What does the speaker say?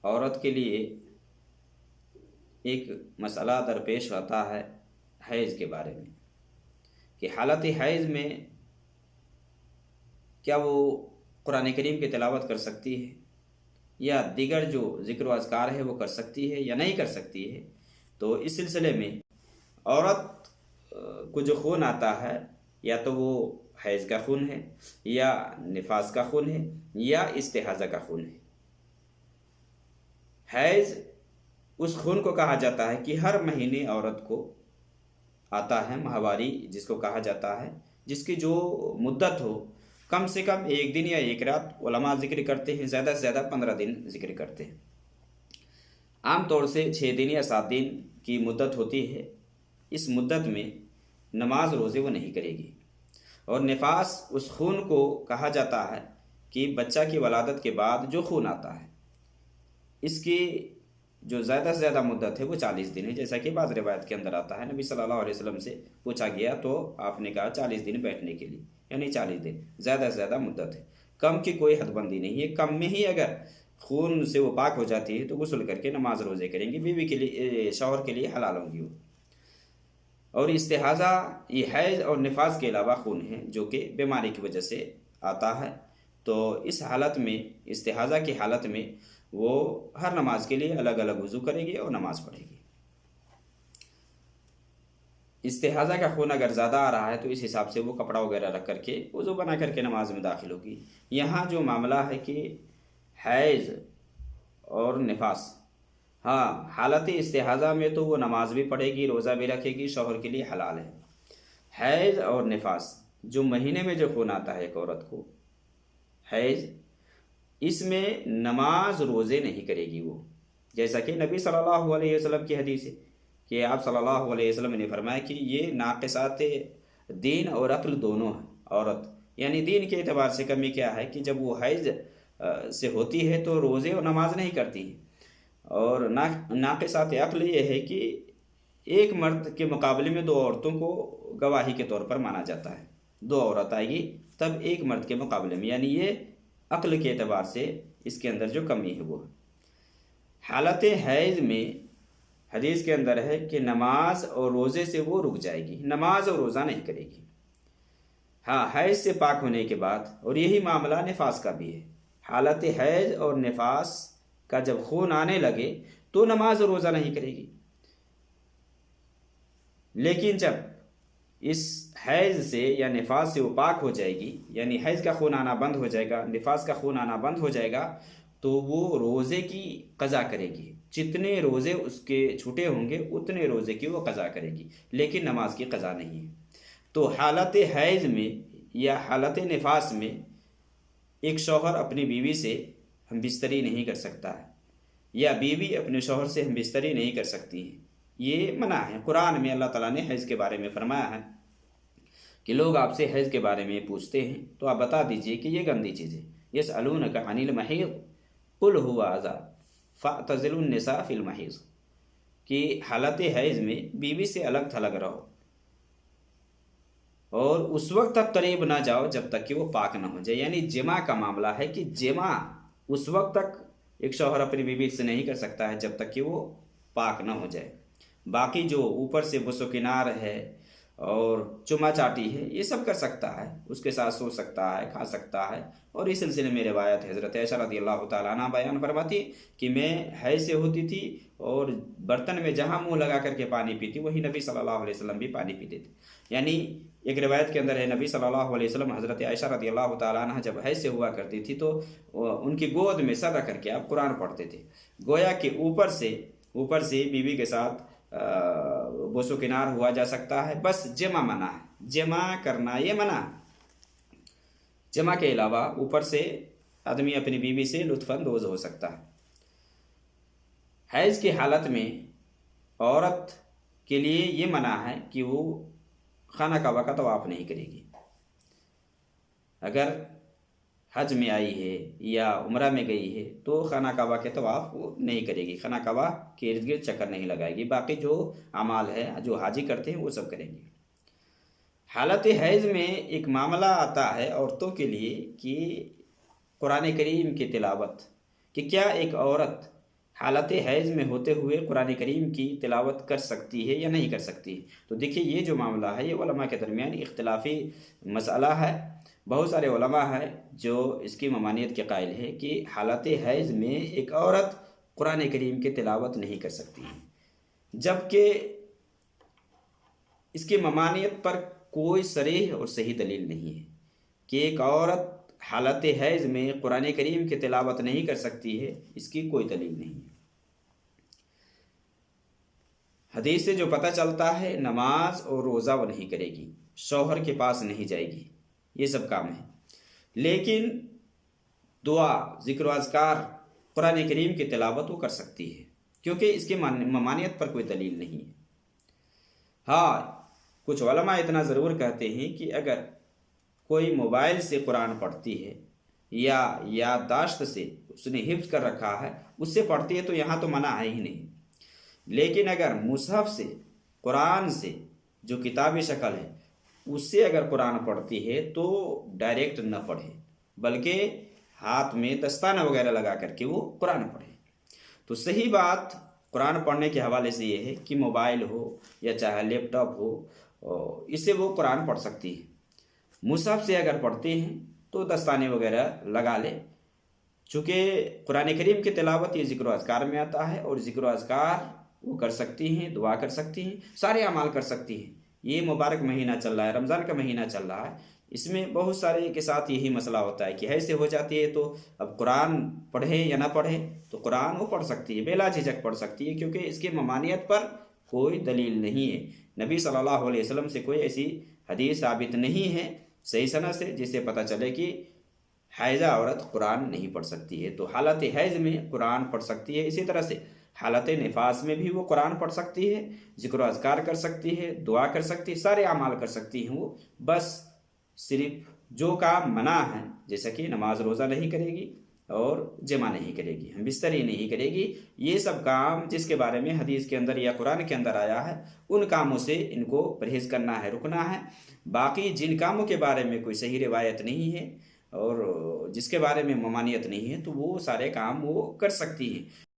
عورت کے لیے ایک مسئلہ درپیش ہوتا ہے حیض کے بارے میں، کہ حالت حیض میں کیا وہ قرآن کریم کی تلاوت کر سکتی ہے، یا دیگر جو ذکر و اذکار ہے وہ کر سکتی ہے یا نہیں کر سکتی ہے۔ تو اس سلسلے میں عورت کو جو خون آتا ہے، یا تو وہ حیض کا خون ہے، یا نفاس کا خون ہے، یا استحاضہ کا خون ہے۔ حیض اس خون کو کہا جاتا ہے کہ ہر مہینے عورت کو آتا ہے، ماہواری جس کو کہا جاتا ہے، جس کی جو مدت ہو کم سے کم 1 دن یا 1 رات، علماء ذکر کرتے ہیں زیادہ سے زیادہ 15 دن ذکر کرتے ہیں، عام طور سے 6 دن یا 7 دن کی مدت ہوتی ہے۔ اس مدت میں نماز روزے وہ نہیں کرے گی۔ اور نفاس اس خون کو کہا جاتا ہے کہ بچہ کی ولادت کے بعد جو خون آتا ہے، اس کی جو زیادہ سے زیادہ مدت ہے وہ 40 دن ہے، جیسا کہ بعض روایت کے اندر آتا ہے۔ نبی صلی اللہ علیہ وسلم سے پوچھا گیا تو آپ نے کہا 40 دن بیٹھنے کے لیے، یعنی 40 دن زیادہ سے زیادہ مدت ہے، کم کی کوئی حد بندی نہیں ہے۔ کم میں ہی اگر خون سے وہ پاک ہو جاتی ہے تو غسل کر کے نماز روزے کریں گی، بیوی کے لیے، شوہر کے لیے حلال ہوں گی وہ۔ اور استحاضہ یہ حیض اور نفاس کے علاوہ خون ہے جو کہ بیماری کی وجہ سے آتا ہے۔ تو اس حالت میں، استحاضہ کی حالت میں، وہ ہر نماز کے لیے الگ الگ وضو کرے گی اور نماز پڑھے گی۔ استحاضہ کا خون اگر زیادہ آ رہا ہے تو اس حساب سے وہ کپڑا وغیرہ رکھ کر کے وضو بنا کر کے نماز میں داخل ہوگی۔ یہاں جو معاملہ ہے کہ حیض اور نفاس، ہاں حالت استحاضہ میں تو وہ نماز بھی پڑھے گی، روزہ بھی رکھے گی، شوہر کے لیے حلال ہے۔ حیض اور نفاس جو مہینے میں جو خون آتا ہے ایک عورت کو، حیض، اس میں نماز روزے نہیں کرے گی وہ، جیسا کہ نبی صلی اللہ علیہ وسلم کی حدیث ہے کہ آپ صلی اللہ علیہ وسلم نے فرمایا کہ یہ ناقصات دین اور عقل دونوں ہیں عورت، یعنی دین کے اعتبار سے کمی کیا ہے کہ جب وہ حیض سے ہوتی ہے تو روزے اور نماز نہیں کرتی ہے، اور ناقصات عقل یہ ہے کہ ایک مرد کے مقابلے میں 2 عورتوں کو گواہی کے طور پر مانا جاتا ہے، 2 عورت آئے گی تب ایک مرد کے مقابلے میں، یعنی یہ عقل کے اعتبار سے اس کے اندر جو کمی ہے وہ۔ حالت حیض میں حدیث کے اندر ہے کہ نماز اور روزے سے وہ رک جائے گی، نماز اور روزہ نہیں کرے گی۔ ہاں حیض سے پاک ہونے کے بعد، اور یہی معاملہ نفاس کا بھی ہے، حالت حیض اور نفاس کا جب خون آنے لگے تو نماز اور روزہ نہیں کرے گی، لیکن جب اس حیض سے یا نفاس سے وہ پاک ہو جائے گی، یعنی حیض کا خون آنا بند ہو جائے گا، نفاس کا خون آنا بند ہو جائے گا، تو وہ روزے کی قضا کرے گی، جتنے روزے اس کے چھوٹے ہوں گے اتنے روزے کی وہ قضا کرے گی، لیکن نماز کی قضا نہیں ہے۔ تو حالت حیض میں یا حالت نفاس میں ایک شوہر اپنی بیوی سے ہم بستری نہیں کر سکتا ہے، یا بیوی اپنے شوہر سے ہم بستری نہیں کر سکتی ہے، یہ منع ہے۔ قرآن میں اللہ تعالیٰ نے حیض کے بارے میں فرمایا ہے کہ لوگ آپ سے حیض کے بارے میں پوچھتے ہیں تو آپ بتا دیجئے کہ یہ گندی چیز ہے۔ یسألونک عن المحیض قل هو اذی فاعتزلوا النساء فی المحیض، کہ حالت حیض میں بیوی سے الگ تھلگ رہو اور اس وقت تک قریب نہ جاؤ جب تک کہ وہ پاک نہ ہو جائے، یعنی جماع کا معاملہ ہے کہ جماع اس وقت تک ایک شوہر اپنی بیوی سے نہیں کر سکتا ہے جب تک کہ وہ پاک نہ ہو جائے۔ باقی جو اوپر سے بوس و کنار ہے اور چما چاٹی ہے یہ سب کر سکتا ہے، اس کے ساتھ سو سکتا ہے، کھا سکتا ہے۔ اور اس سلسلے میں روایت حضرت عائشہ رضی اللہ تعالیٰ عنہ بیان فرماتی کہ میں حیض سے ہوتی تھی اور برتن میں جہاں منہ لگا کر کے پانی پیتی وہی نبی صلی اللہ علیہ وسلم بھی پانی پیتے تھے۔ یعنی ایک روایت کے اندر ہے نبی صلی اللہ علیہ وسلم حضرت عائشہ رضی اللہ تعالیٰ عنہ جب حیض سے ہوا کرتی تھی تو ان کی گود میں سر رکھ کر کے آپ قرآن پڑھتے تھے، گویا کہ اوپر سے بیوی کے ساتھ بوس و کنار ہوا جا سکتا ہے، بس جمع منع ہے، جمع کرنا یہ منع ہے۔ جمع کے علاوہ اوپر سے آدمی اپنی بیوی سے لطف اندوز ہو سکتا ہے۔ حیض کی حالت میں عورت کے لیے یہ منع ہے کہ وہ خانہ کعبہ کا طواف نہیں کرے گی۔ اگر حج میں آئی ہے یا عمرہ میں گئی ہے تو خانہ کعبہ کے طواف وہ نہیں کرے گی، خانہ کعبہ کے ارد گرد چکر نہیں لگائے گی، باقی جو اعمال ہے جو حاجی کرتے ہیں وہ سب کریں گے۔ حالت حیض میں ایک معاملہ آتا ہے عورتوں کے لیے کہ قرآن کریم کی تلاوت، کہ کیا ایک عورت حالت حیض میں ہوتے ہوئے قرآن کریم کی تلاوت کر سکتی ہے یا نہیں کر سکتی ہے؟ تو دیکھیے یہ جو معاملہ ہے یہ علماء کے درمیان اختلافی مسئلہ ہے۔ بہت سارے علماء ہیں جو اس کی ممانعت کے قائل ہے کہ حالت حیض میں ایک عورت قرآن کریم کی تلاوت نہیں کر سکتی، جبکہ اس کی ممانعت پر کوئی صریح اور صحیح دلیل نہیں ہے کہ ایک عورت حالت حیض میں قرآن کریم کی تلاوت نہیں کر سکتی ہے، اس کی کوئی دلیل نہیں ہے۔ حدیث سے جو پتہ چلتا ہے نماز اور روزہ وہ نہیں کرے گی، شوہر کے پاس نہیں جائے گی، یہ سب کام ہے، لیکن دعا، ذکر و اذکار، قرآن کریم کی تلاوت وہ کر سکتی ہے، کیونکہ اس کی ممانعت پر کوئی دلیل نہیں ہے۔ ہاں، کچھ علماء اتنا ضرور کہتے ہیں کہ اگر کوئی موبائل سے قرآن پڑھتی ہے یا یادداشت سے اس نے حفظ کر رکھا ہے اس سے پڑھتی ہے تو یہاں تو منع ہے ہی نہیں، لیکن اگر مصحف سے، قرآن سے جو کتابی شکل ہے اس سے اگر قرآن پڑھتی ہے تو ڈائریکٹ نہ پڑھے، بلکہ ہاتھ میں دستانہ وغیرہ لگا کر کے وہ قرآن پڑھے۔ تو صحیح بات قرآن پڑھنے کے حوالے سے یہ ہے کہ موبائل ہو یا چاہے لیپ ٹاپ ہو، اس سے وہ قرآن پڑھ سکتی ہے۔ مصحف سے اگر پڑھتے ہیں تو دستانے وغیرہ لگا لے، چونکہ قرآن کریم کی تلاوت یہ ذکر و اذکار میں آتا ہے، اور ذکر و اذکار وہ کر سکتی ہیں، دعا کر سکتی ہیں، سارے اعمال کر سکتی ہیں۔ یہ مبارک مہینہ چل رہا ہے، رمضان کا مہینہ چل رہا ہے، اس میں بہت سارے کے ساتھ یہی مسئلہ ہوتا ہے کہ ایسے ہو جاتی ہے تو اب قرآن پڑھے یا نہ پڑھے، تو قرآن وہ پڑھ سکتی ہے، بلا جھجک پڑھ سکتی ہے، کیونکہ اس کی ممانعت پر کوئی دلیل نہیں ہے۔ نبی صلی اللہ علیہ وسلم سے کوئی ایسی حدیث ثابت نہیں ہے صحیح سند سے جس سے پتہ چلے کہ حائضہ عورت قرآن نہیں پڑھ سکتی ہے۔ تو حالت حیض میں قرآن پڑھ سکتی ہے، اسی طرح سے حالت نفاس میں بھی وہ قرآن پڑھ سکتی ہے، ذکر و اذکار کر سکتی ہے، دعا کر سکتی ہے، سارے اعمال کر سکتی ہیں وہ، بس صرف جو کام منع ہے جیسا کہ نماز روزہ نہیں کرے گی اور جمع نہیں کرے گی، ہم بستری نہیں کرے گی، یہ سب کام جس کے بارے میں حدیث کے اندر یا قرآن کے اندر آیا ہے ان کاموں سے ان کو پرہیز کرنا ہے، رکنا ہے۔ باقی جن کاموں کے بارے میں کوئی صحیح روایت نہیں ہے اور جس کے بارے میں ممانعت نہیں ہے تو وہ سارے کام وہ کر سکتی ہیں۔